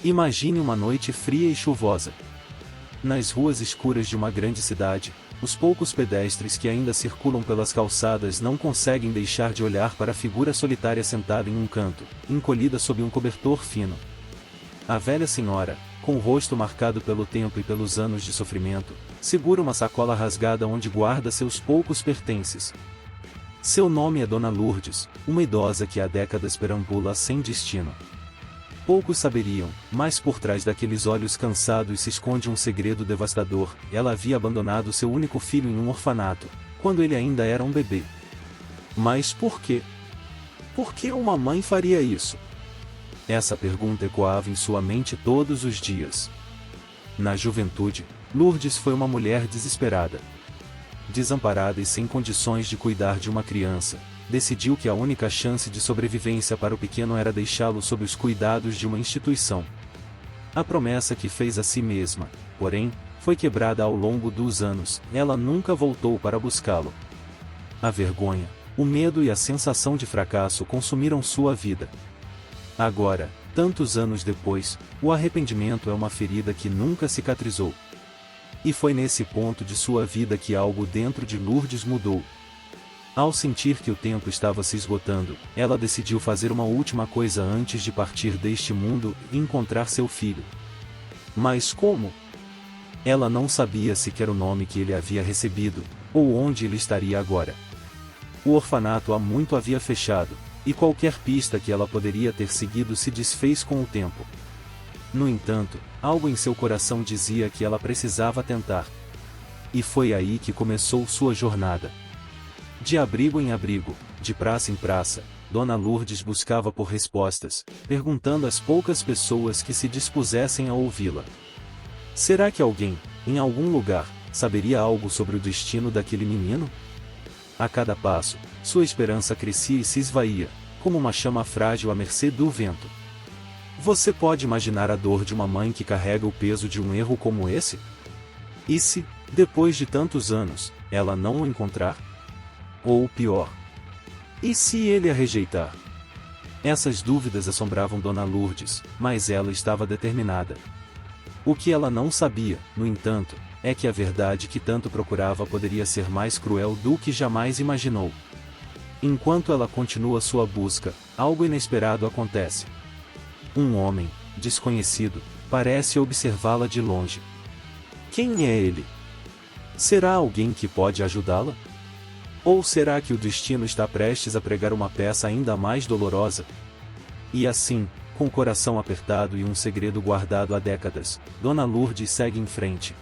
Imagine uma noite fria e chuvosa. Nas ruas escuras de uma grande cidade, os poucos pedestres que ainda circulam pelas calçadas não conseguem deixar de olhar para a figura solitária sentada em um canto, encolhida sob um cobertor fino. A velha senhora, com o rosto marcado pelo tempo e pelos anos de sofrimento, segura uma sacola rasgada onde guarda seus poucos pertences. Seu nome é Dona Lourdes, uma idosa que há décadas perambula sem destino. Poucos saberiam, mas por trás daqueles olhos cansados se esconde um segredo devastador. Ela havia abandonado seu único filho em um orfanato, quando ele ainda era um bebê. Mas por quê? Por que uma mãe faria isso? Essa pergunta ecoava em sua mente todos os dias. Na juventude, Lourdes foi uma mulher desesperada. Desamparada e sem condições de cuidar de uma criança, decidiu que a única chance de sobrevivência para o pequeno era deixá-lo sob os cuidados de uma instituição. A promessa que fez a si mesma, porém, foi quebrada ao longo dos anos. Ela nunca voltou para buscá-lo. A vergonha, o medo e a sensação de fracasso consumiram sua vida. Agora, tantos anos depois, o arrependimento é uma ferida que nunca cicatrizou. E foi nesse ponto de sua vida que algo dentro de Lourdes mudou. Ao sentir que o tempo estava se esgotando, ela decidiu fazer uma última coisa antes de partir deste mundo e encontrar seu filho. Mas como? Ela não sabia sequer o nome que ele havia recebido, ou onde ele estaria agora. O orfanato há muito havia fechado, e qualquer pista que ela poderia ter seguido se desfez com o tempo. No entanto, algo em seu coração dizia que ela precisava tentar. E foi aí que começou sua jornada. De abrigo em abrigo, de praça em praça, Dona Lourdes buscava por respostas, perguntando às poucas pessoas que se dispusessem a ouvi-la. Será que alguém, em algum lugar, saberia algo sobre o destino daquele menino? A cada passo, sua esperança crescia e se esvaía, como uma chama frágil à mercê do vento. Você pode imaginar a dor de uma mãe que carrega o peso de um erro como esse? E se, depois de tantos anos, ela não o encontrar? Ou pior, e se ele a rejeitar? Essas dúvidas assombravam Dona Lourdes, mas ela estava determinada. O que ela não sabia, no entanto, é que a verdade que tanto procurava poderia ser mais cruel do que jamais imaginou. Enquanto ela continua sua busca, algo inesperado acontece. Um homem, desconhecido, parece observá-la de longe. Quem é ele? Será alguém que pode ajudá-la? Ou será que o destino está prestes a pregar uma peça ainda mais dolorosa? E assim, com o coração apertado e um segredo guardado há décadas, Dona Lourdes segue em frente.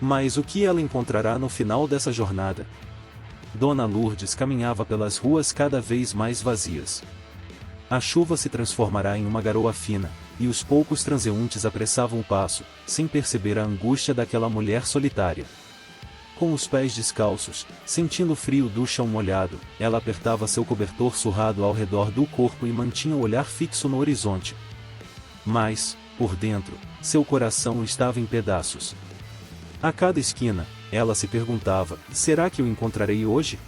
Mas o que ela encontrará no final dessa jornada? Dona Lourdes caminhava pelas ruas cada vez mais vazias. A chuva se transformará em uma garoa fina, e os poucos transeuntes apressavam o passo, sem perceber a angústia daquela mulher solitária. Com os pés descalços, sentindo o frio do chão molhado, ela apertava seu cobertor surrado ao redor do corpo e mantinha o olhar fixo no horizonte. Mas, por dentro, seu coração estava em pedaços. A cada esquina, ela se perguntava: será que o encontrarei hoje?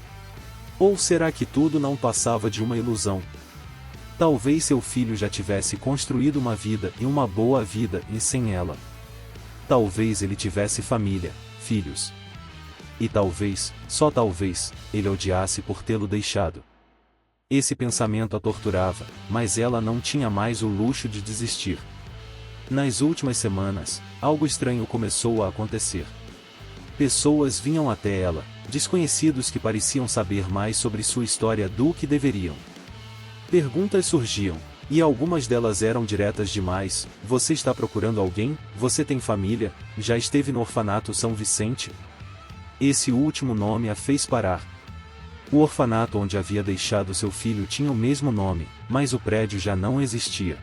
Ou será que tudo não passava de uma ilusão? Talvez seu filho já tivesse construído uma vida e uma boa vida e sem ela. Talvez ele tivesse família, filhos. E talvez, só talvez, ele odiasse por tê-lo deixado. Esse pensamento a torturava, mas ela não tinha mais o luxo de desistir. Nas últimas semanas, algo estranho começou a acontecer. Pessoas vinham até ela, desconhecidos que pareciam saber mais sobre sua história do que deveriam. Perguntas surgiam, e algumas delas eram diretas demais: você está procurando alguém? Você tem família? Já esteve no orfanato São Vicente? Esse último nome a fez parar. O orfanato onde havia deixado seu filho tinha o mesmo nome, mas o prédio já não existia.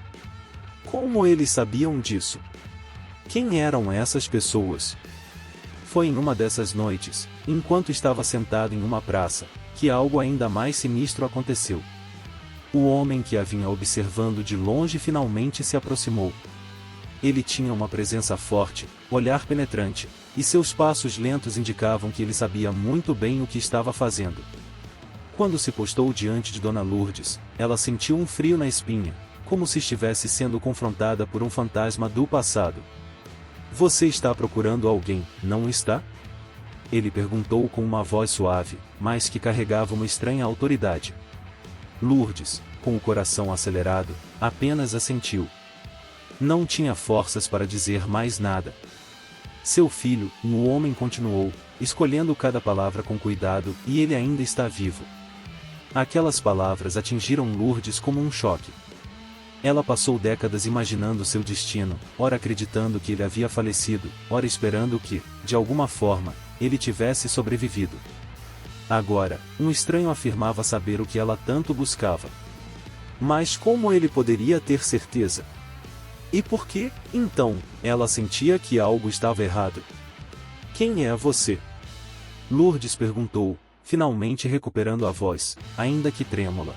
Como eles sabiam disso? Quem eram essas pessoas? Foi em uma dessas noites, enquanto estava sentado em uma praça, que algo ainda mais sinistro aconteceu. O homem que a vinha observando de longe finalmente se aproximou. Ele tinha uma presença forte, olhar penetrante, e seus passos lentos indicavam que ele sabia muito bem o que estava fazendo. Quando se postou diante de Dona Lourdes, ela sentiu um frio na espinha, como se estivesse sendo confrontada por um fantasma do passado. Você está procurando alguém, não está? Ele perguntou com uma voz suave, mas que carregava uma estranha autoridade. Lourdes, com o coração acelerado, apenas assentiu. Não tinha forças para dizer mais nada. Seu filho, o homem continuou, escolhendo cada palavra com cuidado, e ele ainda está vivo. Aquelas palavras atingiram Lourdes como um choque. Ela passou décadas imaginando seu destino, ora acreditando que ele havia falecido, ora esperando que, de alguma forma, ele tivesse sobrevivido. Agora, um estranho afirmava saber o que ela tanto buscava. Mas como ele poderia ter certeza? E por que, então, ela sentia que algo estava errado? Quem é você? Lourdes perguntou, finalmente recuperando a voz, ainda que trêmula.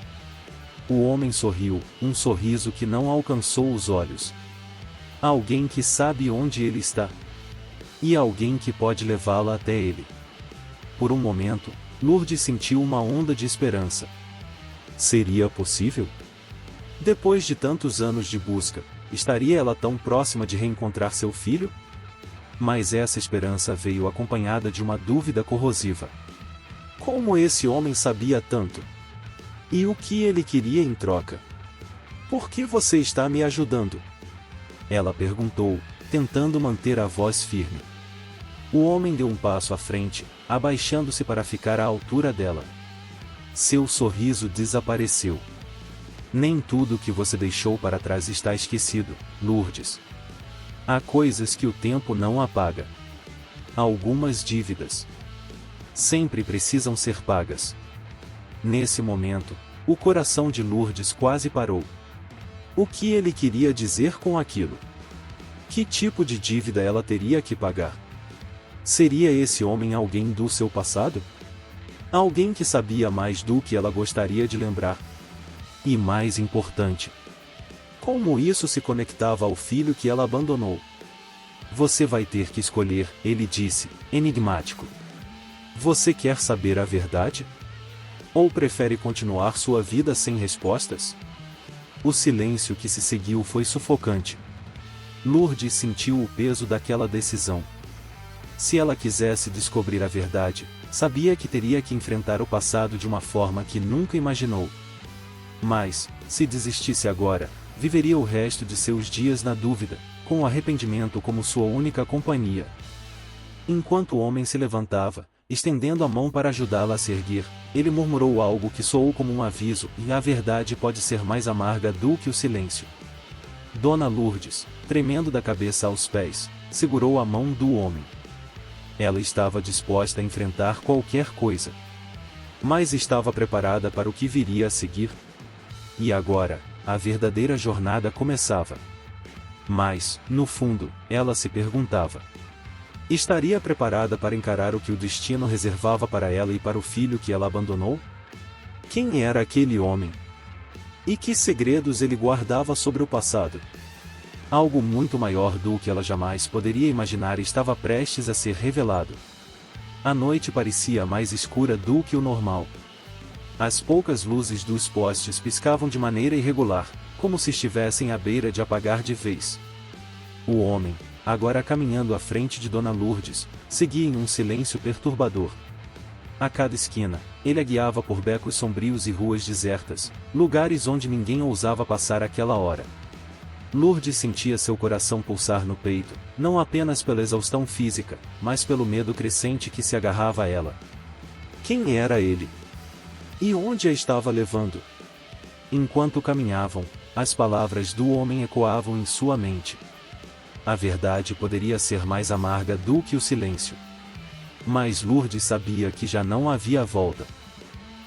O homem sorriu, um sorriso que não alcançou os olhos. Alguém que sabe onde ele está. E alguém que pode levá-la até ele. Por um momento, Lourdes sentiu uma onda de esperança. Seria possível? Depois de tantos anos de busca, estaria ela tão próxima de reencontrar seu filho? Mas essa esperança veio acompanhada de uma dúvida corrosiva. Como esse homem sabia tanto? E o que ele queria em troca? Por que você está me ajudando? Ela perguntou, tentando manter a voz firme. O homem deu um passo à frente, abaixando-se para ficar à altura dela. Seu sorriso desapareceu. Nem tudo que você deixou para trás está esquecido, Lourdes. Há coisas que o tempo não apaga. Algumas dívidas sempre precisam ser pagas. Nesse momento, o coração de Lourdes quase parou. O que ele queria dizer com aquilo? Que tipo de dívida ela teria que pagar? Seria esse homem alguém do seu passado? Alguém que sabia mais do que ela gostaria de lembrar? E mais importante, como isso se conectava ao filho que ela abandonou? Você vai ter que escolher, ele disse, enigmático. Você quer saber a verdade? Ou prefere continuar sua vida sem respostas? O silêncio que se seguiu foi sufocante. Lourdes sentiu o peso daquela decisão. Se ela quisesse descobrir a verdade, sabia que teria que enfrentar o passado de uma forma que nunca imaginou. Mas, se desistisse agora, viveria o resto de seus dias na dúvida, com o arrependimento como sua única companhia. Enquanto o homem se levantava, estendendo a mão para ajudá-la a se erguer, ele murmurou algo que soou como um aviso, e a verdade pode ser mais amarga do que o silêncio. Dona Lourdes, tremendo da cabeça aos pés, segurou a mão do homem. Ela estava disposta a enfrentar qualquer coisa. Mas estava preparada para o que viria a seguir. E agora, a verdadeira jornada começava. Mas, no fundo, ela se perguntava: estaria preparada para encarar o que o destino reservava para ela e para o filho que ela abandonou? Quem era aquele homem? E que segredos ele guardava sobre o passado? Algo muito maior do que ela jamais poderia imaginar estava prestes a ser revelado. A noite parecia mais escura do que o normal. As poucas luzes dos postes piscavam de maneira irregular, como se estivessem à beira de apagar de vez. O homem, agora caminhando à frente de Dona Lourdes, seguia em um silêncio perturbador. A cada esquina, ele a guiava por becos sombrios e ruas desertas, lugares onde ninguém ousava passar aquela hora. Lourdes sentia seu coração pulsar no peito, não apenas pela exaustão física, mas pelo medo crescente que se agarrava a ela. Quem era ele? E onde a estava levando? Enquanto caminhavam, as palavras do homem ecoavam em sua mente. A verdade poderia ser mais amarga do que o silêncio. Mas Lourdes sabia que já não havia volta.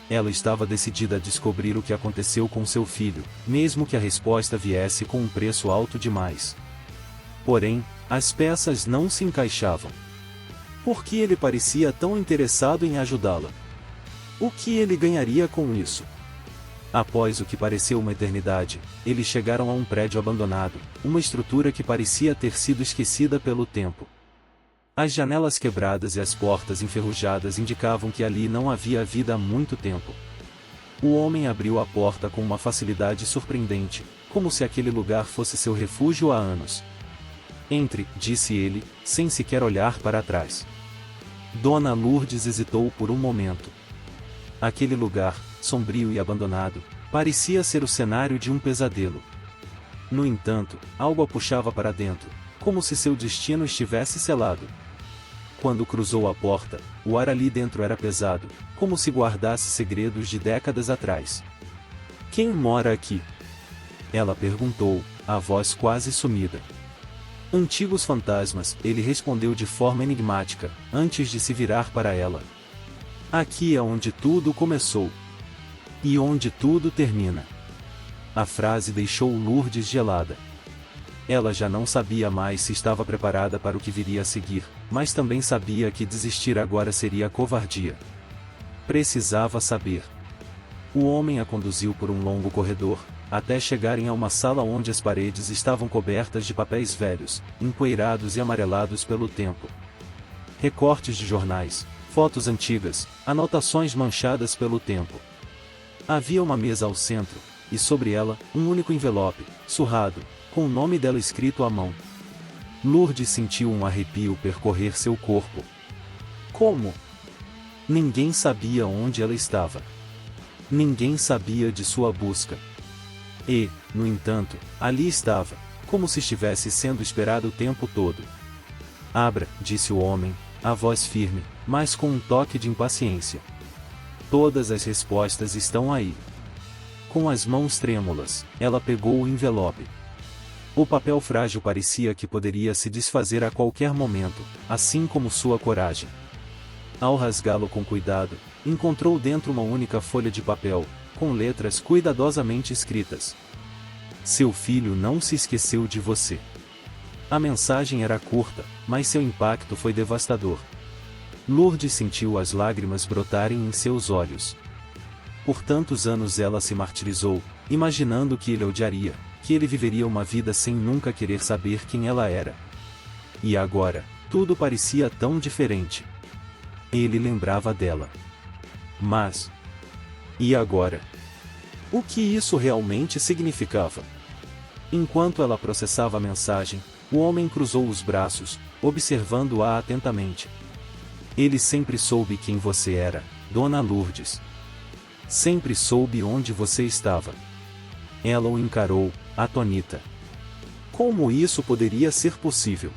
Ela estava decidida a descobrir o que aconteceu com seu filho, mesmo que a resposta viesse com um preço alto demais. Porém, as peças não se encaixavam. Por que ele parecia tão interessado em ajudá-la? O que ele ganharia com isso? Após o que pareceu uma eternidade, eles chegaram a um prédio abandonado, uma estrutura que parecia ter sido esquecida pelo tempo. As janelas quebradas e as portas enferrujadas indicavam que ali não havia vida há muito tempo. O homem abriu a porta com uma facilidade surpreendente, como se aquele lugar fosse seu refúgio há anos. Entre, disse ele, sem sequer olhar para trás. Dona Lourdes hesitou por um momento. Aquele lugar, sombrio e abandonado, parecia ser o cenário de um pesadelo. No entanto, algo a puxava para dentro, como se seu destino estivesse selado. Quando cruzou a porta, o ar ali dentro era pesado, como se guardasse segredos de décadas atrás. Quem mora aqui? Ela perguntou, a voz quase sumida. Antigos fantasmas, ele respondeu de forma enigmática, antes de se virar para ela. Aqui é onde tudo começou. E onde tudo termina. A frase deixou Lourdes gelada. Ela já não sabia mais se estava preparada para o que viria a seguir, mas também sabia que desistir agora seria covardia. Precisava saber. O homem a conduziu por um longo corredor, até chegarem a uma sala onde as paredes estavam cobertas de papéis velhos, empoeirados e amarelados pelo tempo. Recortes de jornais, fotos antigas, anotações manchadas pelo tempo. Havia uma mesa ao centro, e sobre ela, um único envelope, surrado, com o nome dela escrito à mão. Lourdes sentiu um arrepio percorrer seu corpo. Como? Ninguém sabia onde ela estava. Ninguém sabia de sua busca. E, no entanto, ali estava, como se estivesse sendo esperado o tempo todo. Abra, disse o homem, a voz firme, mas com um toque de impaciência. Todas as respostas estão aí. Com as mãos trêmulas, ela pegou o envelope. O papel frágil parecia que poderia se desfazer a qualquer momento, assim como sua coragem. Ao rasgá-lo com cuidado, encontrou dentro uma única folha de papel, com letras cuidadosamente escritas. Seu filho não se esqueceu de você. A mensagem era curta, mas seu impacto foi devastador. Lourdes sentiu as lágrimas brotarem em seus olhos. Por tantos anos ela se martirizou, imaginando que ele a odiaria, que ele viveria uma vida sem nunca querer saber quem ela era. E agora, tudo parecia tão diferente. Ele lembrava dela. Mas... e agora? O que isso realmente significava? Enquanto ela processava a mensagem, o homem cruzou os braços, observando-a atentamente. Ele sempre soube quem você era, Dona Lourdes. Sempre soube onde você estava. Ela o encarou, atônita. Como isso poderia ser possível?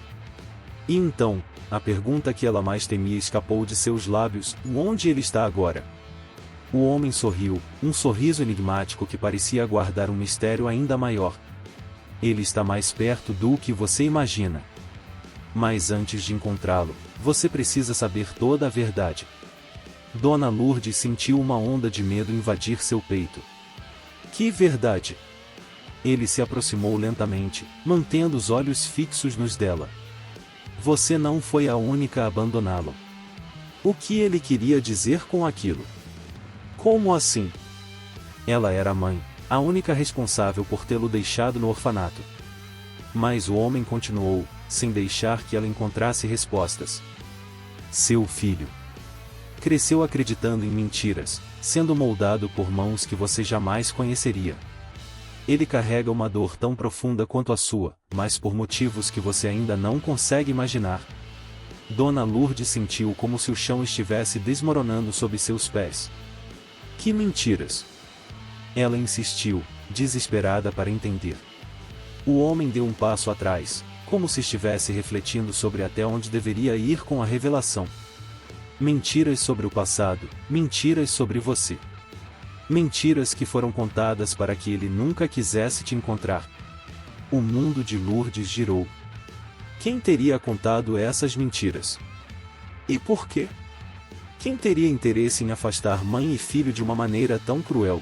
E então, a pergunta que ela mais temia escapou de seus lábios: onde ele está agora? O homem sorriu, um sorriso enigmático que parecia guardar um mistério ainda maior. Ele está mais perto do que você imagina. Mas antes de encontrá-lo, você precisa saber toda a verdade. Dona Lourdes sentiu uma onda de medo invadir seu peito. Que verdade? Ele se aproximou lentamente, mantendo os olhos fixos nos dela. Você não foi a única a abandoná-lo. O que ele queria dizer com aquilo? Como assim? Ela era a mãe, a única responsável por tê-lo deixado no orfanato. Mas o homem continuou, sem deixar que ela encontrasse respostas. Seu filho cresceu acreditando em mentiras, sendo moldado por mãos que você jamais conheceria. Ele carrega uma dor tão profunda quanto a sua, mas por motivos que você ainda não consegue imaginar. Dona Lourdes sentiu como se o chão estivesse desmoronando sob seus pés. Que mentiras! Ela insistiu, desesperada para entender. O homem deu um passo atrás, como se estivesse refletindo sobre até onde deveria ir com a revelação. Mentiras sobre o passado, mentiras sobre você. Mentiras que foram contadas para que ele nunca quisesse te encontrar. O mundo de Lourdes girou. Quem teria contado essas mentiras? E por quê? Quem teria interesse em afastar mãe e filho de uma maneira tão cruel?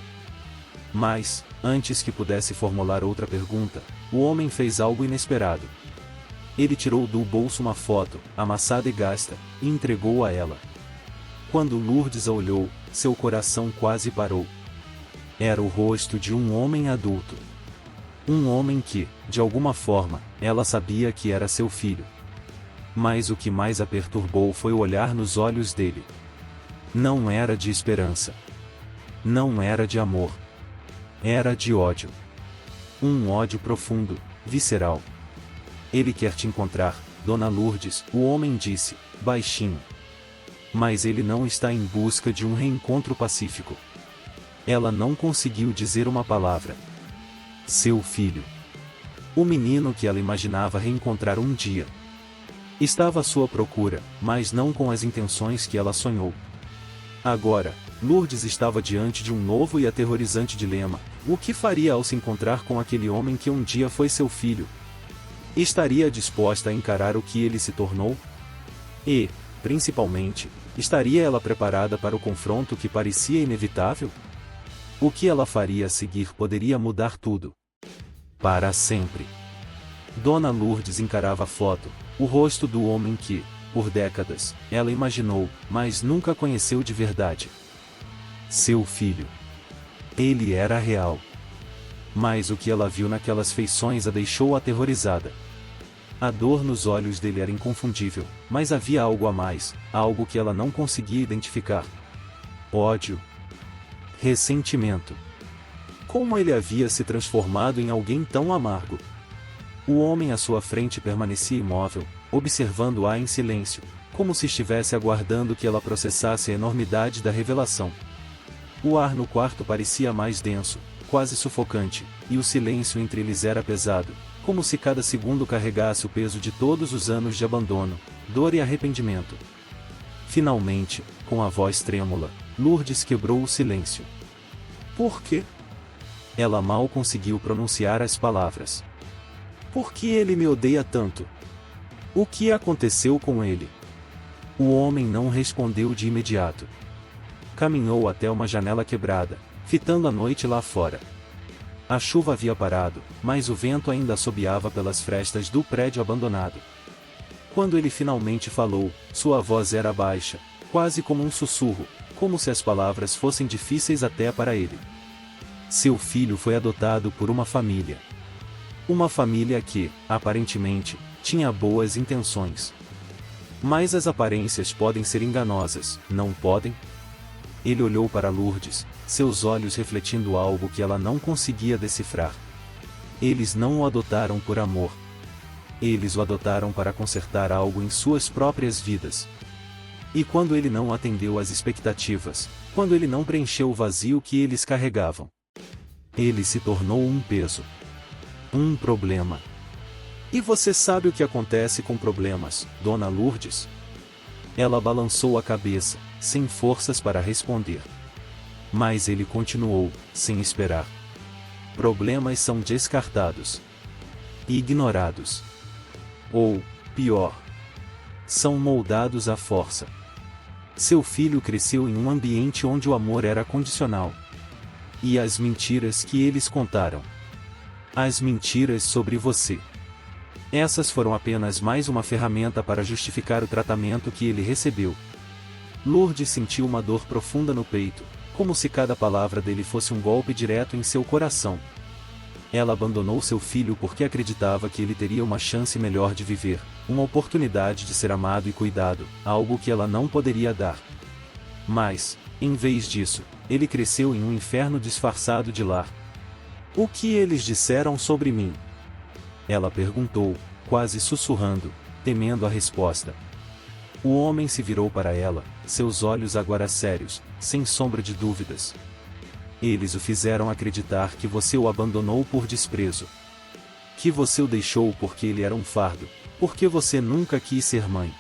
Mas, antes que pudesse formular outra pergunta, o homem fez algo inesperado. Ele tirou do bolso uma foto, amassada e gasta, e entregou-a a ela. Quando Lourdes a olhou, seu coração quase parou. Era o rosto de um homem adulto. Um homem que, de alguma forma, ela sabia que era seu filho. Mas o que mais a perturbou foi o olhar nos olhos dele. Não era de esperança. Não era de amor. Era de ódio. Um ódio profundo, visceral. Ele quer te encontrar, Dona Lourdes, o homem disse, baixinho. Mas ele não está em busca de um reencontro pacífico. Ela não conseguiu dizer uma palavra. Seu filho. O menino que ela imaginava reencontrar um dia. Estava à sua procura, mas não com as intenções que ela sonhou. Agora, Lourdes estava diante de um novo e aterrorizante dilema. O que faria ao se encontrar com aquele homem que um dia foi seu filho? Estaria disposta a encarar o que ele se tornou? E, principalmente, estaria ela preparada para o confronto que parecia inevitável? O que ela faria a seguir poderia mudar tudo. Para sempre. Dona Lourdes encarava a foto, o rosto do homem que, por décadas, ela imaginou, mas nunca conheceu de verdade. Seu filho. Ele era real. Mas o que ela viu naquelas feições a deixou aterrorizada. A dor nos olhos dele era inconfundível, mas havia algo a mais, algo que ela não conseguia identificar. Ódio. Ressentimento. Como ele havia se transformado em alguém tão amargo? O homem à sua frente permanecia imóvel, observando-a em silêncio, como se estivesse aguardando que ela processasse a enormidade da revelação. O ar no quarto parecia mais denso, quase sufocante, e o silêncio entre eles era pesado, como se cada segundo carregasse o peso de todos os anos de abandono, dor e arrependimento. Finalmente, com a voz trêmula, Lourdes quebrou o silêncio. Por quê? Ela mal conseguiu pronunciar as palavras. Por que ele me odeia tanto? O que aconteceu com ele? O homem não respondeu de imediato. Caminhou até uma janela quebrada, fitando a noite lá fora. A chuva havia parado, mas o vento ainda assobiava pelas frestas do prédio abandonado. Quando ele finalmente falou, sua voz era baixa, quase como um sussurro, como se as palavras fossem difíceis até para ele. Seu filho foi adotado por uma família. Uma família que, aparentemente, tinha boas intenções. Mas as aparências podem ser enganosas, não podem? Ele olhou para Lourdes, seus olhos refletindo algo que ela não conseguia decifrar. Eles não o adotaram por amor. Eles o adotaram para consertar algo em suas próprias vidas. E quando ele não atendeu às expectativas, quando ele não preencheu o vazio que eles carregavam, ele se tornou um peso. Um problema. E você sabe o que acontece com problemas, Dona Lourdes? Ela balançou a cabeça, sem forças para responder. Mas ele continuou, sem esperar. Problemas são descartados. Ignorados. Ou, pior, são moldados à força. Seu filho cresceu em um ambiente onde o amor era condicional. E as mentiras que eles contaram. As mentiras sobre você. Essas foram apenas mais uma ferramenta para justificar o tratamento que ele recebeu. Lourdes sentiu uma dor profunda no peito, como se cada palavra dele fosse um golpe direto em seu coração. Ela abandonou seu filho porque acreditava que ele teria uma chance melhor de viver, uma oportunidade de ser amado e cuidado, algo que ela não poderia dar. Mas, em vez disso, ele cresceu em um inferno disfarçado de lar. O que eles disseram sobre mim? Ela perguntou, quase sussurrando, temendo a resposta. O homem se virou para ela, seus olhos agora sérios, sem sombra de dúvidas. Eles o fizeram acreditar que você o abandonou por desprezo. Que você o deixou porque ele era um fardo, porque você nunca quis ser mãe.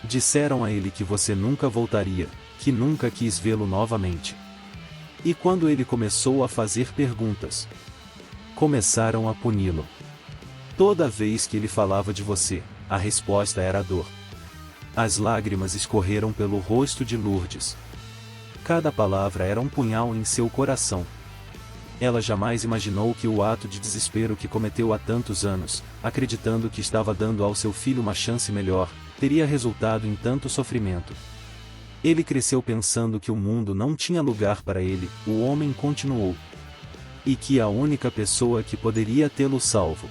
Disseram a ele que você nunca voltaria, que nunca quis vê-lo novamente. E quando ele começou a fazer perguntas, começaram a puni-lo. Toda vez que ele falava de você, a resposta era dor. As lágrimas escorreram pelo rosto de Lourdes. Cada palavra era um punhal em seu coração. Ela jamais imaginou que o ato de desespero que cometeu há tantos anos, acreditando que estava dando ao seu filho uma chance melhor, teria resultado em tanto sofrimento. Ele cresceu pensando que o mundo não tinha lugar para ele, o homem continuou. E que a única pessoa que poderia tê-lo salvo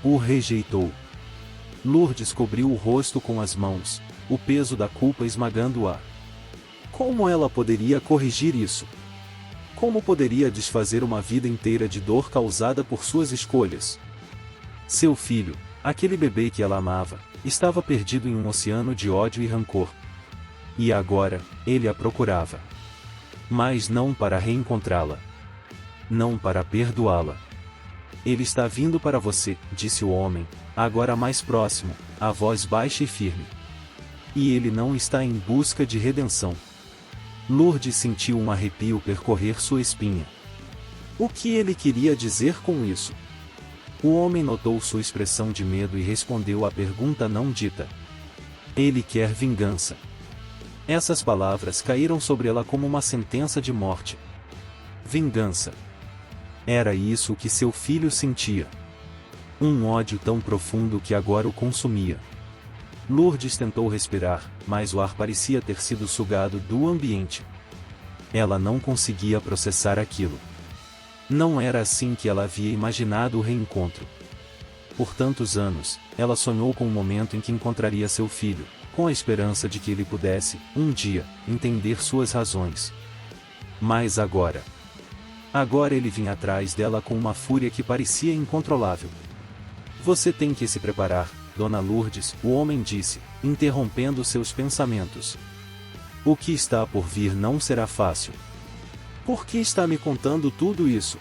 o rejeitou. Lourdes cobriu o rosto com as mãos, o peso da culpa esmagando-a. Como ela poderia corrigir isso? Como poderia desfazer uma vida inteira de dor causada por suas escolhas? Seu filho, aquele bebê que ela amava, estava perdido em um oceano de ódio e rancor. E agora, ele a procurava. Mas não para reencontrá-la. Não para perdoá-la. Ele está vindo para você, disse o homem, agora mais próximo, a voz baixa e firme. E ele não está em busca de redenção. Lourdes sentiu um arrepio percorrer sua espinha. O que ele queria dizer com isso? O homem notou sua expressão de medo e respondeu à pergunta não dita. Ele quer vingança. Essas palavras caíram sobre ela como uma sentença de morte. Vingança. Era isso que seu filho sentia. Um ódio tão profundo que agora o consumia. Lourdes tentou respirar, mas o ar parecia ter sido sugado do ambiente. Ela não conseguia processar aquilo. Não era assim que ela havia imaginado o reencontro. Por tantos anos, ela sonhou com o momento em que encontraria seu filho, com a esperança de que ele pudesse, um dia, entender suas razões. Mas agora ele vinha atrás dela com uma fúria que parecia incontrolável. Você tem que se preparar, Dona Lourdes, o homem disse, interrompendo seus pensamentos. O que está por vir não será fácil. Por que está me contando tudo isso?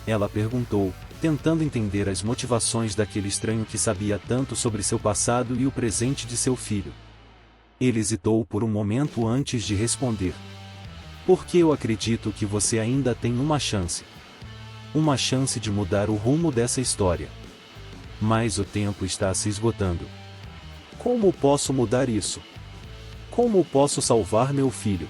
Ela perguntou, tentando entender as motivações daquele estranho que sabia tanto sobre seu passado e o presente de seu filho. Ele hesitou por um momento antes de responder. Porque eu acredito que você ainda tem uma chance. Uma chance de mudar o rumo dessa história. Mas o tempo está se esgotando. Como posso mudar isso? Como posso salvar meu filho?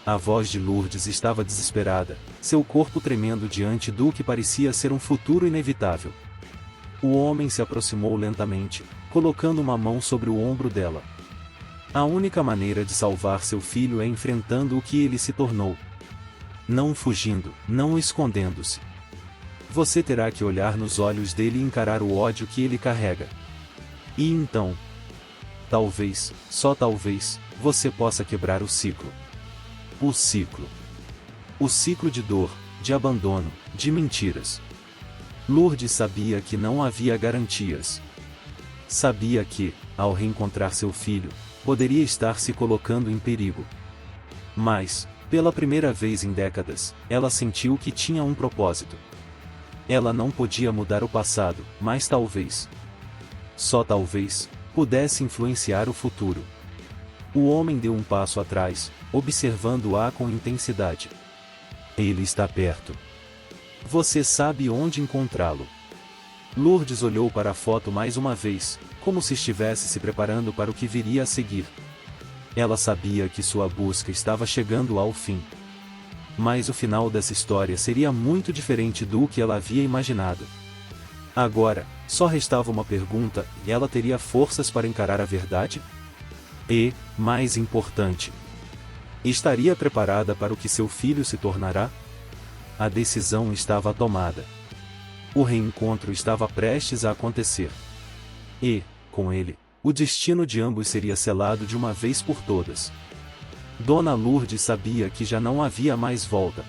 A voz de Lourdes estava desesperada, seu corpo tremendo diante do que parecia ser um futuro inevitável. O homem se aproximou lentamente, colocando uma mão sobre o ombro dela. A única maneira de salvar seu filho é enfrentando o que ele se tornou. Não fugindo, não escondendo-se. Você terá que olhar nos olhos dele e encarar o ódio que ele carrega. E então, talvez, só talvez, você possa quebrar o ciclo. O ciclo. O ciclo de dor, de abandono, de mentiras. Lourdes sabia que não havia garantias. Sabia que, ao reencontrar seu filho, poderia estar se colocando em perigo. Mas, pela primeira vez em décadas, ela sentiu que tinha um propósito. Ela não podia mudar o passado, mas talvez, só talvez, pudesse influenciar o futuro. O homem deu um passo atrás, observando-a com intensidade. Ele está perto. Você sabe onde encontrá-lo. Lourdes olhou para a foto mais uma vez, como se estivesse se preparando para o que viria a seguir. Ela sabia que sua busca estava chegando ao fim. Mas o final dessa história seria muito diferente do que ela havia imaginado. Agora, só restava uma pergunta, e ela teria forças para encarar a verdade? E, mais importante, estaria preparada para o que seu filho se tornará? A decisão estava tomada. O reencontro estava prestes a acontecer. E, com ele, o destino de ambos seria selado de uma vez por todas. Dona Lourdes sabia que já não havia mais volta.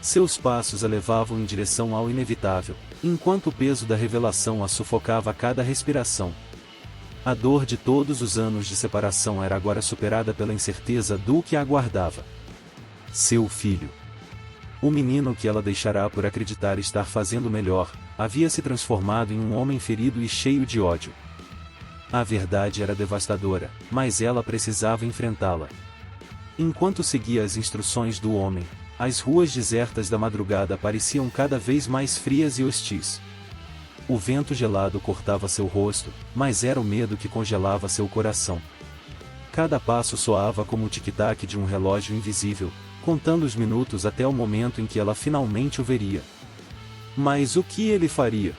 Seus passos a levavam em direção ao inevitável, enquanto o peso da revelação a sufocava a cada respiração. A dor de todos os anos de separação era agora superada pela incerteza do que a aguardava. Seu filho. O menino que ela deixará por acreditar estar fazendo melhor, havia se transformado em um homem ferido e cheio de ódio. A verdade era devastadora, mas ela precisava enfrentá-la. Enquanto seguia as instruções do homem, as ruas desertas da madrugada pareciam cada vez mais frias e hostis. O vento gelado cortava seu rosto, mas era o medo que congelava seu coração. Cada passo soava como o tic-tac de um relógio invisível, contando os minutos até o momento em que ela finalmente o veria. Mas o que ele faria?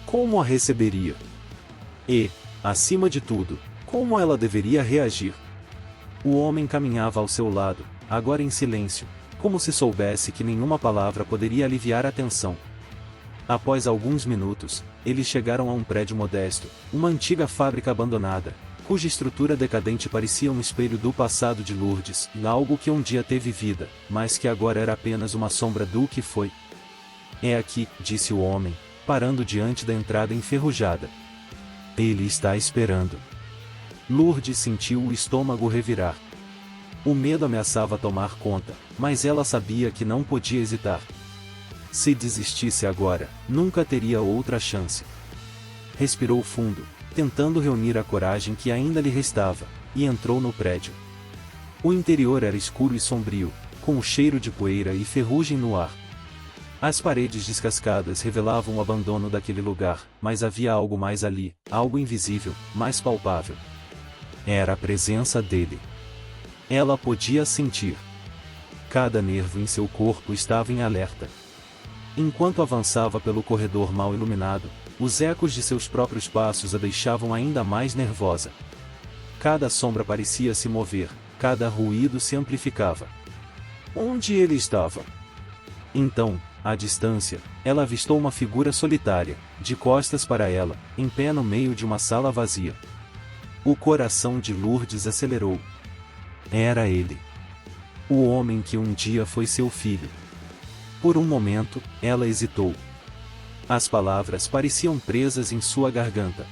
Como a receberia? E, acima de tudo, como ela deveria reagir? O homem caminhava ao seu lado, agora em silêncio, como se soubesse que nenhuma palavra poderia aliviar a tensão. Após alguns minutos, eles chegaram a um prédio modesto, uma antiga fábrica abandonada, cuja estrutura decadente parecia um espelho do passado de Lourdes, algo que um dia teve vida, mas que agora era apenas uma sombra do que foi. É aqui, disse o homem, parando diante da entrada enferrujada. Ele está esperando. Lourdes sentiu o estômago revirar. O medo ameaçava tomar conta, mas ela sabia que não podia hesitar. Se desistisse agora, nunca teria outra chance. Respirou fundo, tentando reunir a coragem que ainda lhe restava, e entrou no prédio. O interior era escuro e sombrio, com o cheiro de poeira e ferrugem no ar. As paredes descascadas revelavam o abandono daquele lugar, mas havia algo mais ali, algo invisível, mais palpável. Era a presença dele. Ela podia sentir. Cada nervo em seu corpo estava em alerta. Enquanto avançava pelo corredor mal iluminado, os ecos de seus próprios passos a deixavam ainda mais nervosa. Cada sombra parecia se mover, cada ruído se amplificava. Onde ele estava? Então, à distância, ela avistou uma figura solitária, de costas para ela, em pé no meio de uma sala vazia. O coração de Lourdes acelerou. Era ele. O homem que um dia foi seu filho. Por um momento, ela hesitou. As palavras pareciam presas em sua garganta.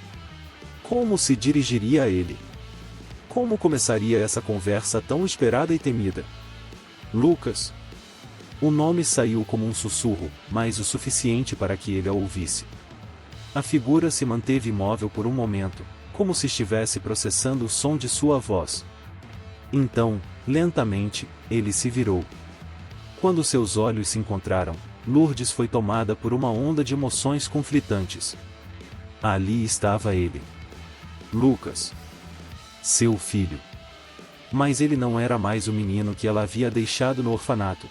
Como se dirigiria a ele? Como começaria essa conversa tão esperada e temida? Lucas. O nome saiu como um sussurro, mas o suficiente para que ele a ouvisse. A figura se manteve imóvel por um momento, como se estivesse processando o som de sua voz. Então, lentamente, ele se virou. Quando seus olhos se encontraram, Lourdes foi tomada por uma onda de emoções conflitantes. Ali estava ele. Lucas. Seu filho. Mas ele não era mais o menino que ela havia deixado no orfanato.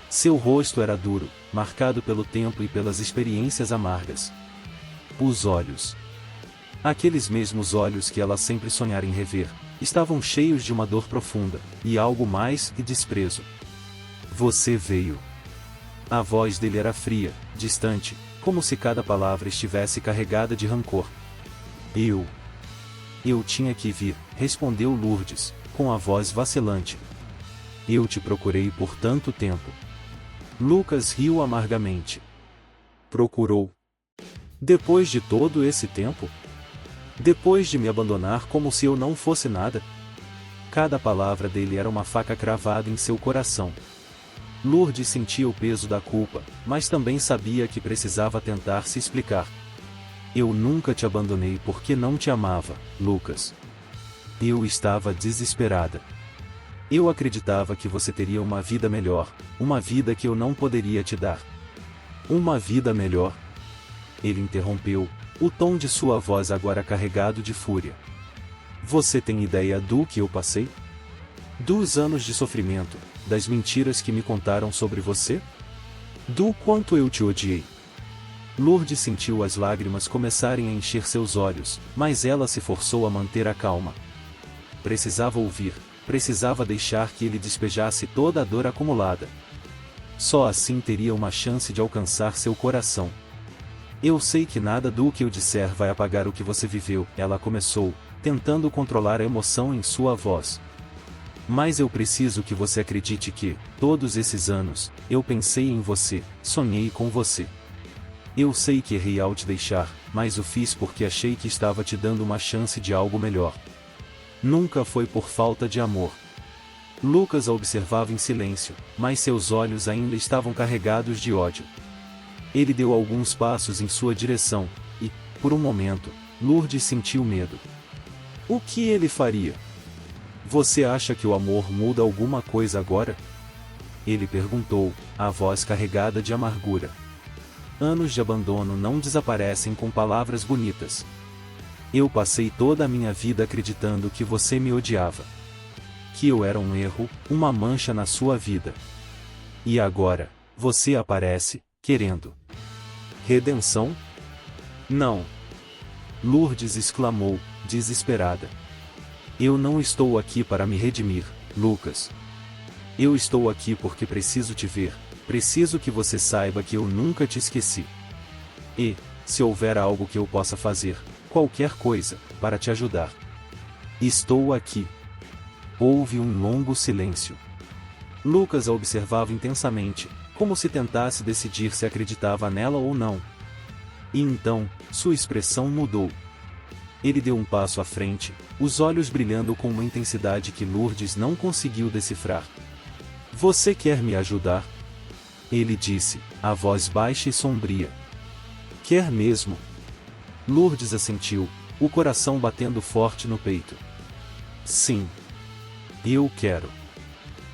Seu rosto era duro, marcado pelo tempo e pelas experiências amargas. Os olhos. Aqueles mesmos olhos que ela sempre sonhara em rever, estavam cheios de uma dor profunda, e algo mais que desprezo. Você veio. A voz dele era fria, distante, como se cada palavra estivesse carregada de rancor. Eu tinha que vir, respondeu Lourdes, com a voz vacilante. Eu te procurei por tanto tempo. Lucas riu amargamente. Procurou? Depois de todo esse tempo? Depois de me abandonar como se eu não fosse nada? Cada palavra dele era uma faca cravada em seu coração. Lourdes sentia o peso da culpa, mas também sabia que precisava tentar se explicar. Eu nunca te abandonei porque não te amava, Lucas. Eu estava desesperada. Eu acreditava que você teria uma vida melhor, uma vida que eu não poderia te dar. Uma vida melhor? Ele interrompeu, o tom de sua voz agora carregado de fúria. Você tem ideia do que eu passei? Dos anos de sofrimento, das mentiras que me contaram sobre você? Do quanto eu te odiei. Lourdes sentiu as lágrimas começarem a encher seus olhos, mas ela se forçou a manter a calma. Precisava ouvir, precisava deixar que ele despejasse toda a dor acumulada. Só assim teria uma chance de alcançar seu coração. Eu sei que nada do que eu disser vai apagar o que você viveu, ela começou, tentando controlar a emoção em sua voz. Mas eu preciso que você acredite que, todos esses anos, eu pensei em você, sonhei com você. Eu sei que errei ao te deixar, mas o fiz porque achei que estava te dando uma chance de algo melhor. Nunca foi por falta de amor. Lucas a observava em silêncio, mas seus olhos ainda estavam carregados de ódio. Ele deu alguns passos em sua direção, e, por um momento, Lourdes sentiu medo. O que ele faria? Você acha que o amor muda alguma coisa agora? Ele perguntou, a voz carregada de amargura. Anos de abandono não desaparecem com palavras bonitas. Eu passei toda a minha vida acreditando que você me odiava. Que eu era um erro, uma mancha na sua vida. E agora, você aparece, querendo redenção? Não! Lourdes exclamou, desesperada. Eu não estou aqui para me redimir, Lucas. Eu estou aqui porque preciso te ver, preciso que você saiba que eu nunca te esqueci. E, se houver algo que eu possa fazer, qualquer coisa, para te ajudar. Estou aqui. Houve um longo silêncio. Lucas a observava intensamente, como se tentasse decidir se acreditava nela ou não. E então, sua expressão mudou. Ele deu um passo à frente, os olhos brilhando com uma intensidade que Lourdes não conseguiu decifrar. Você quer me ajudar? Ele disse, a voz baixa e sombria. Quer mesmo? Lourdes assentiu, o coração batendo forte no peito. Sim. Eu quero.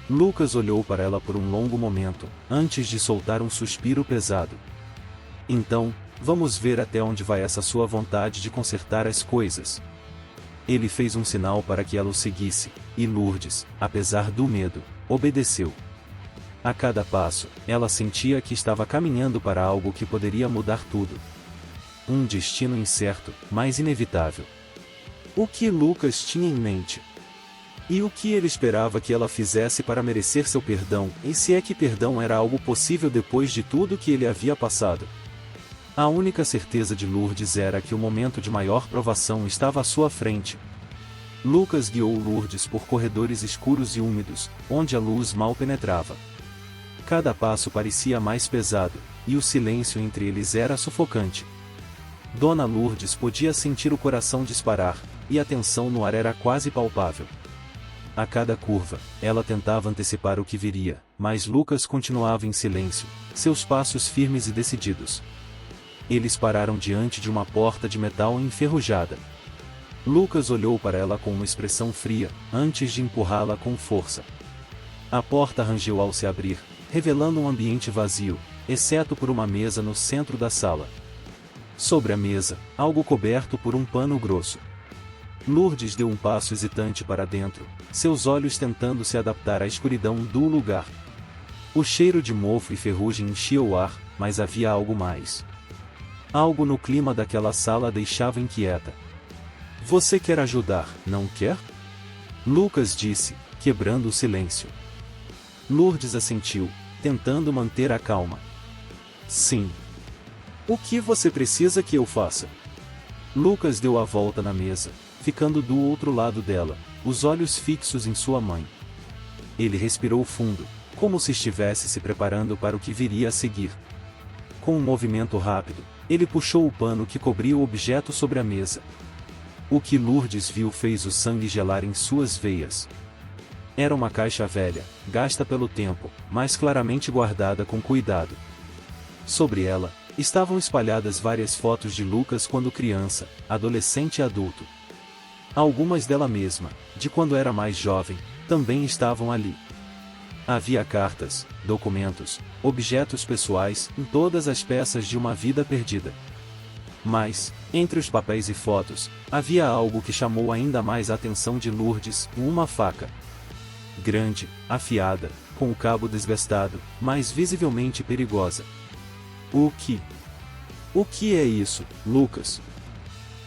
Lucas olhou para ela por um longo momento, antes de soltar um suspiro pesado. Então, vamos ver até onde vai essa sua vontade de consertar as coisas. Ele fez um sinal para que ela o seguisse, e Lourdes, apesar do medo, obedeceu. A cada passo, ela sentia que estava caminhando para algo que poderia mudar tudo. Um destino incerto, mas inevitável. O que Lucas tinha em mente? E o que ele esperava que ela fizesse para merecer seu perdão, e se é que perdão era algo possível depois de tudo que ele havia passado? A única certeza de Lourdes era que o momento de maior provação estava à sua frente. Lucas guiou Lourdes por corredores escuros e úmidos, onde a luz mal penetrava. Cada passo parecia mais pesado, e o silêncio entre eles era sufocante. Dona Lourdes podia sentir o coração disparar, e a tensão no ar era quase palpável. A cada curva, ela tentava antecipar o que viria, mas Lucas continuava em silêncio, seus passos firmes e decididos. Eles pararam diante de uma porta de metal enferrujada. Lucas olhou para ela com uma expressão fria, antes de empurrá-la com força. A porta rangeu ao se abrir, revelando um ambiente vazio, exceto por uma mesa no centro da sala. Sobre a mesa, algo coberto por um pano grosso. Lourdes deu um passo hesitante para dentro, seus olhos tentando se adaptar à escuridão do lugar. O cheiro de mofo e ferrugem enchia o ar, mas havia algo mais. Algo no clima daquela sala a deixava inquieta. Você quer ajudar, não quer? Lucas disse, quebrando o silêncio. Lourdes assentiu, tentando manter a calma. Sim. O que você precisa que eu faça? Lucas deu a volta na mesa, ficando do outro lado dela, os olhos fixos em sua mãe. Ele respirou fundo, como se estivesse se preparando para o que viria a seguir. Com um movimento rápido, ele puxou o pano que cobria o objeto sobre a mesa. O que Lourdes viu fez o sangue gelar em suas veias. Era uma caixa velha, gasta pelo tempo, mas claramente guardada com cuidado. Sobre ela, estavam espalhadas várias fotos de Lucas quando criança, adolescente e adulto. Algumas dela mesma, de quando era mais jovem, também estavam ali. Havia cartas, documentos, objetos pessoais em todas as peças de uma vida perdida. Mas, entre os papéis e fotos, havia algo que chamou ainda mais a atenção de Lourdes, uma faca. Grande, afiada, com o cabo desgastado, mas visivelmente perigosa. O que é isso, Lucas?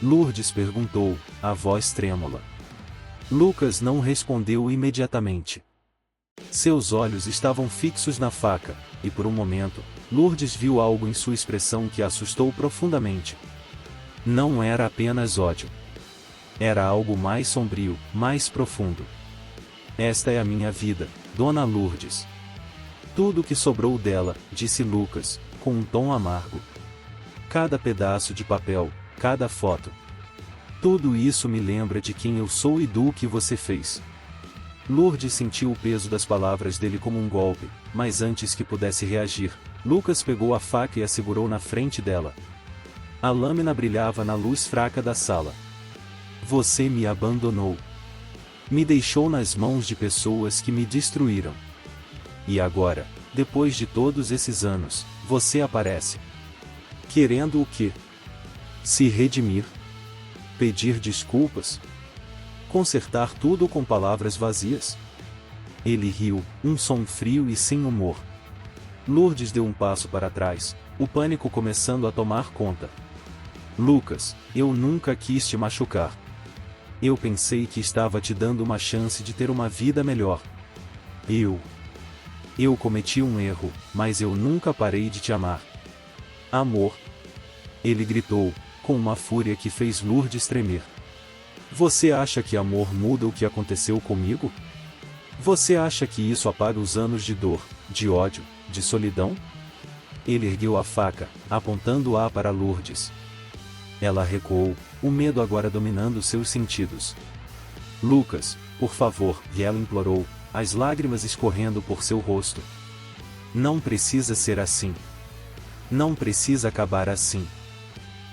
Lourdes perguntou, a voz trêmula. Lucas não respondeu imediatamente. Seus olhos estavam fixos na faca, e por um momento, Lourdes viu algo em sua expressão que a assustou profundamente. Não era apenas ódio. Era algo mais sombrio, mais profundo. Esta é a minha vida, Dona Lourdes. Tudo o que sobrou dela, disse Lucas, com um tom amargo. Cada pedaço de papel, cada foto. Tudo isso me lembra de quem eu sou e do que você fez. Lourdes sentiu o peso das palavras dele como um golpe, mas antes que pudesse reagir, Lucas pegou a faca e a segurou na frente dela. A lâmina brilhava na luz fraca da sala. Você me abandonou. Me deixou nas mãos de pessoas que me destruíram. E agora, depois de todos esses anos, você aparece. Querendo o quê? Se redimir? Pedir desculpas? Consertar tudo com palavras vazias? Ele riu, um som frio e sem humor. Lourdes deu um passo para trás, o pânico começando a tomar conta. Lucas, eu nunca quis te machucar. Eu pensei que estava te dando uma chance de ter uma vida melhor. Eu cometi um erro, mas eu nunca parei de te amar. Amor. Ele gritou, com uma fúria que fez Lourdes tremer. Você acha que amor muda o que aconteceu comigo? Você acha que isso apaga os anos de dor, de ódio, de solidão? Ele ergueu a faca, apontando-a para Lourdes. Ela recuou, o medo agora dominando seus sentidos. Lucas, por favor, e ela implorou, as lágrimas escorrendo por seu rosto. Não precisa ser assim. Não precisa acabar assim.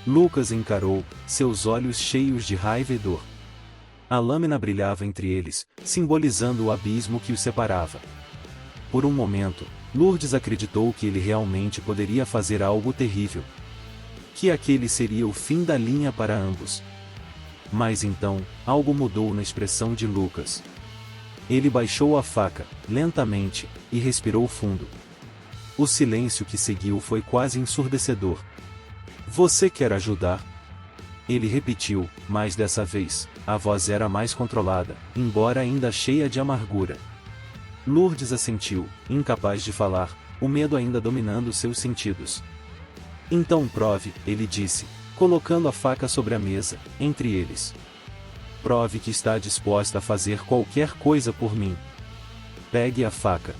Lucas encarou, seus olhos cheios de raiva e dor. A lâmina brilhava entre eles, simbolizando o abismo que os separava. Por um momento, Lourdes acreditou que ele realmente poderia fazer algo terrível. Que aquele seria o fim da linha para ambos. Mas então, algo mudou na expressão de Lucas. Ele baixou a faca, lentamente, e respirou fundo. O silêncio que seguiu foi quase ensurdecedor. Você quer ajudar? Ele repetiu, mas dessa vez, a voz era mais controlada, embora ainda cheia de amargura. Lourdes assentiu, incapaz de falar, o medo ainda dominando seus sentidos. Então prove, ele disse, colocando a faca sobre a mesa, entre eles. Prove que está disposta a fazer qualquer coisa por mim. Pegue a faca.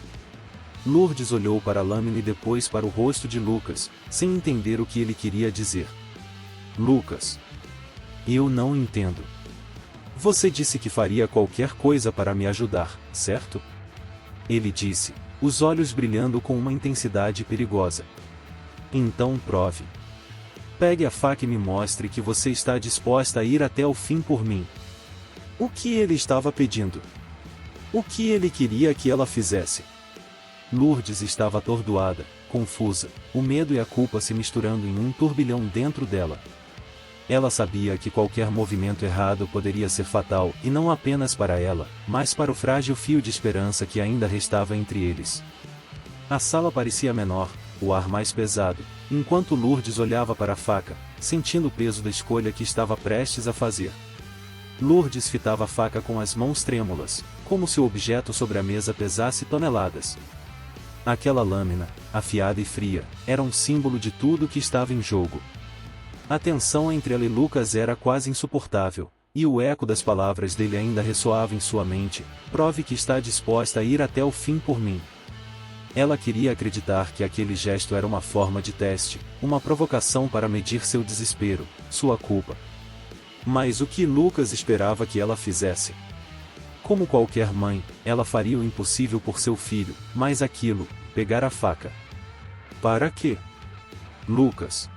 Lourdes olhou para a lâmina e depois para o rosto de Lucas, sem entender o que ele queria dizer. Lucas. Eu não entendo. Você disse que faria qualquer coisa para me ajudar, certo? Ele disse, os olhos brilhando com uma intensidade perigosa. Então prove. Pegue a faca e me mostre que você está disposta a ir até o fim por mim. O que ele estava pedindo? O que ele queria que ela fizesse? Lourdes estava atordoada, confusa, o medo e a culpa se misturando em um turbilhão dentro dela. Ela sabia que qualquer movimento errado poderia ser fatal, e não apenas para ela, mas para o frágil fio de esperança que ainda restava entre eles. A sala parecia menor, o ar mais pesado, enquanto Lourdes olhava para a faca, sentindo o peso da escolha que estava prestes a fazer. Lourdes fitava a faca com as mãos trêmulas, como se o objeto sobre a mesa pesasse toneladas. Aquela lâmina, afiada e fria, era um símbolo de tudo que estava em jogo. A tensão entre ela e Lucas era quase insuportável, e o eco das palavras dele ainda ressoava em sua mente, prove que está disposta a ir até o fim por mim. Ela queria acreditar que aquele gesto era uma forma de teste, uma provocação para medir seu desespero, sua culpa. Mas o que Lucas esperava que ela fizesse? Como qualquer mãe, ela faria o impossível por seu filho, mas aquilo, pegar a faca. Para quê? Lucas.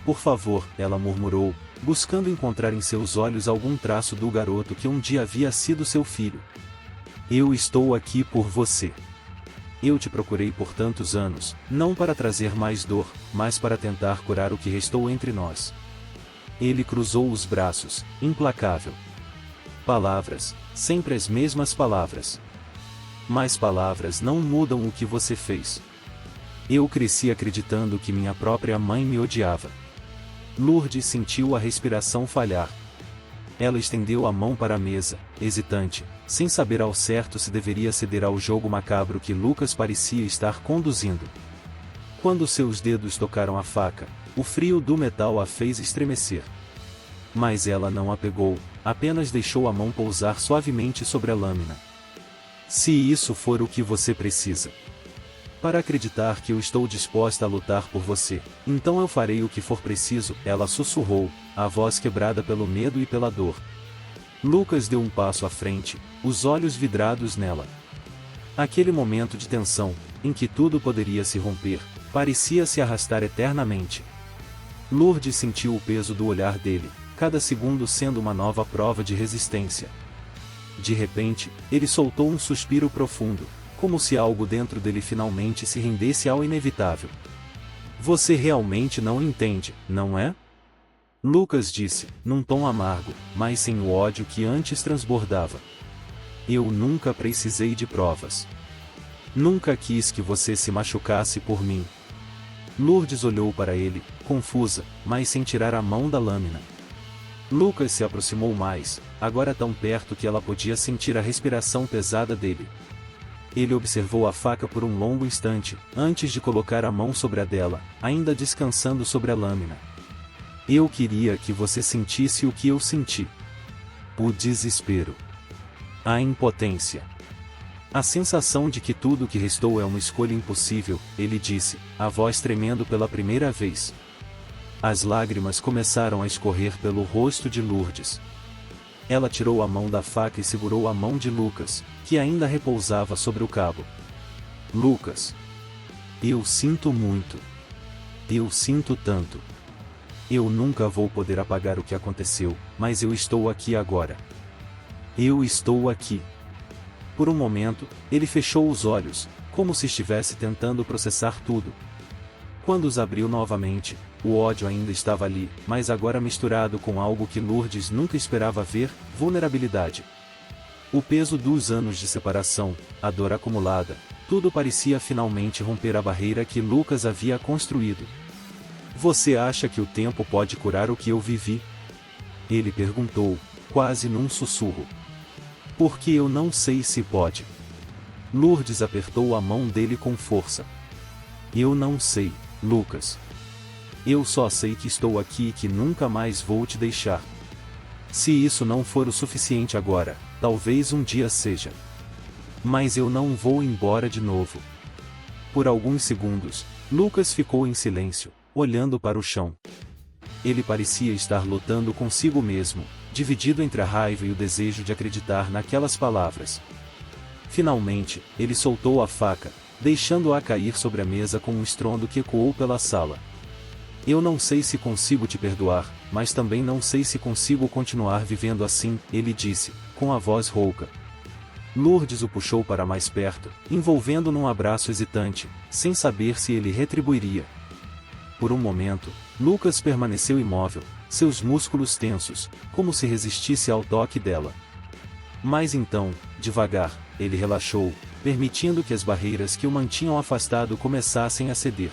Por favor, ela murmurou, buscando encontrar em seus olhos algum traço do garoto que um dia havia sido seu filho. Eu estou aqui por você. Eu te procurei por tantos anos, não para trazer mais dor, mas para tentar curar o que restou entre nós. Ele cruzou os braços, implacável. Palavras, sempre as mesmas palavras. Mas palavras não mudam o que você fez. Eu cresci acreditando que minha própria mãe me odiava. Lourdes sentiu a respiração falhar. Ela estendeu a mão para a mesa, hesitante, sem saber ao certo se deveria ceder ao jogo macabro que Lucas parecia estar conduzindo. Quando seus dedos tocaram a faca, o frio do metal a fez estremecer. Mas ela não a pegou, apenas deixou a mão pousar suavemente sobre a lâmina. Se isso for o que você precisa para acreditar que eu estou disposta a lutar por você, então eu farei o que for preciso, ela sussurrou, a voz quebrada pelo medo e pela dor. Lucas deu um passo à frente, os olhos vidrados nela. Aquele momento de tensão, em que tudo poderia se romper, parecia se arrastar eternamente. Lourdes sentiu o peso do olhar dele, cada segundo sendo uma nova prova de resistência. De repente, ele soltou um suspiro profundo, como se algo dentro dele finalmente se rendesse ao inevitável. Você realmente não entende, não é? Lucas disse, num tom amargo, mas sem o ódio que antes transbordava. Eu nunca precisei de provas. Nunca quis que você se machucasse por mim. Lourdes olhou para ele, confusa, mas sem tirar a mão da lâmina. Lucas se aproximou mais, agora tão perto que ela podia sentir a respiração pesada dele. Ele observou a faca por um longo instante, antes de colocar a mão sobre a dela, ainda descansando sobre a lâmina. Eu queria que você sentisse o que eu senti. O desespero. A impotência. A sensação de que tudo o que restou é uma escolha impossível, ele disse, a voz tremendo pela primeira vez. As lágrimas começaram a escorrer pelo rosto de Lourdes. Ela tirou a mão da faca e segurou a mão de Lucas, que ainda repousava sobre o cabo. Lucas. Eu sinto muito. Eu sinto tanto. Eu nunca vou poder apagar o que aconteceu, mas eu estou aqui agora. Eu estou aqui. Por um momento, ele fechou os olhos, como se estivesse tentando processar tudo. Quando os abriu novamente, o ódio ainda estava ali, mas agora misturado com algo que Lourdes nunca esperava ver, vulnerabilidade. O peso dos anos de separação, a dor acumulada, tudo parecia finalmente romper a barreira que Lucas havia construído. Você acha que o tempo pode curar o que eu vivi? Ele perguntou, quase num sussurro. Porque eu não sei se pode. Lourdes apertou a mão dele com força. Eu não sei, Lucas. Eu só sei que estou aqui e que nunca mais vou te deixar. Se isso não for o suficiente agora, talvez um dia seja. Mas eu não vou embora de novo. Por alguns segundos, Lucas ficou em silêncio, olhando para o chão. Ele parecia estar lutando consigo mesmo, dividido entre a raiva e o desejo de acreditar naquelas palavras. Finalmente, ele soltou a faca, deixando-a cair sobre a mesa com um estrondo que ecoou pela sala. Eu não sei se consigo te perdoar, mas também não sei se consigo continuar vivendo assim, ele disse, com a voz rouca. Lourdes o puxou para mais perto, envolvendo num abraço hesitante, sem saber se ele retribuiria. Por um momento, Lucas permaneceu imóvel, seus músculos tensos, como se resistisse ao toque dela. Mas então, devagar, ele relaxou, permitindo que as barreiras que o mantinham afastado começassem a ceder.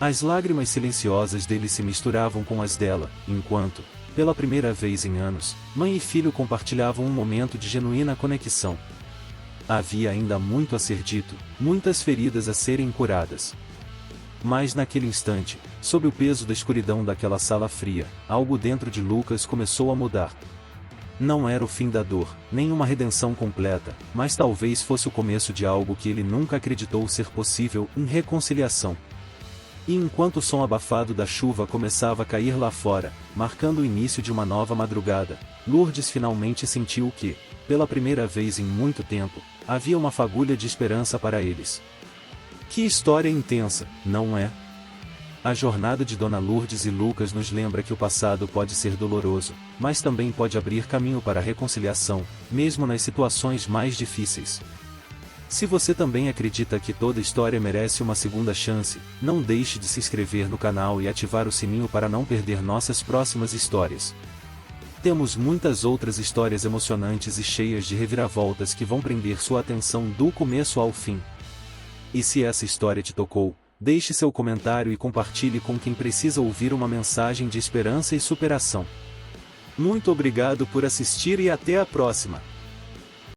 As lágrimas silenciosas dele se misturavam com as dela, enquanto, pela primeira vez em anos, mãe e filho compartilhavam um momento de genuína conexão. Havia ainda muito a ser dito, muitas feridas a serem curadas. Mas naquele instante, sob o peso da escuridão daquela sala fria, algo dentro de Lucas começou a mudar. Não era o fim da dor, nem uma redenção completa, mas talvez fosse o começo de algo que ele nunca acreditou ser possível, reconciliação. E enquanto o som abafado da chuva começava a cair lá fora, marcando o início de uma nova madrugada, Lourdes finalmente sentiu que, pela primeira vez em muito tempo, havia uma fagulha de esperança para eles. Que história intensa, não é? A jornada de Dona Lourdes e Lucas nos lembra que o passado pode ser doloroso, mas também pode abrir caminho para a reconciliação, mesmo nas situações mais difíceis. Se você também acredita que toda história merece uma segunda chance, não deixe de se inscrever no canal e ativar o sininho para não perder nossas próximas histórias. Temos muitas outras histórias emocionantes e cheias de reviravoltas que vão prender sua atenção do começo ao fim. E se essa história te tocou, deixe seu comentário e compartilhe com quem precisa ouvir uma mensagem de esperança e superação. Muito obrigado por assistir e até a próxima!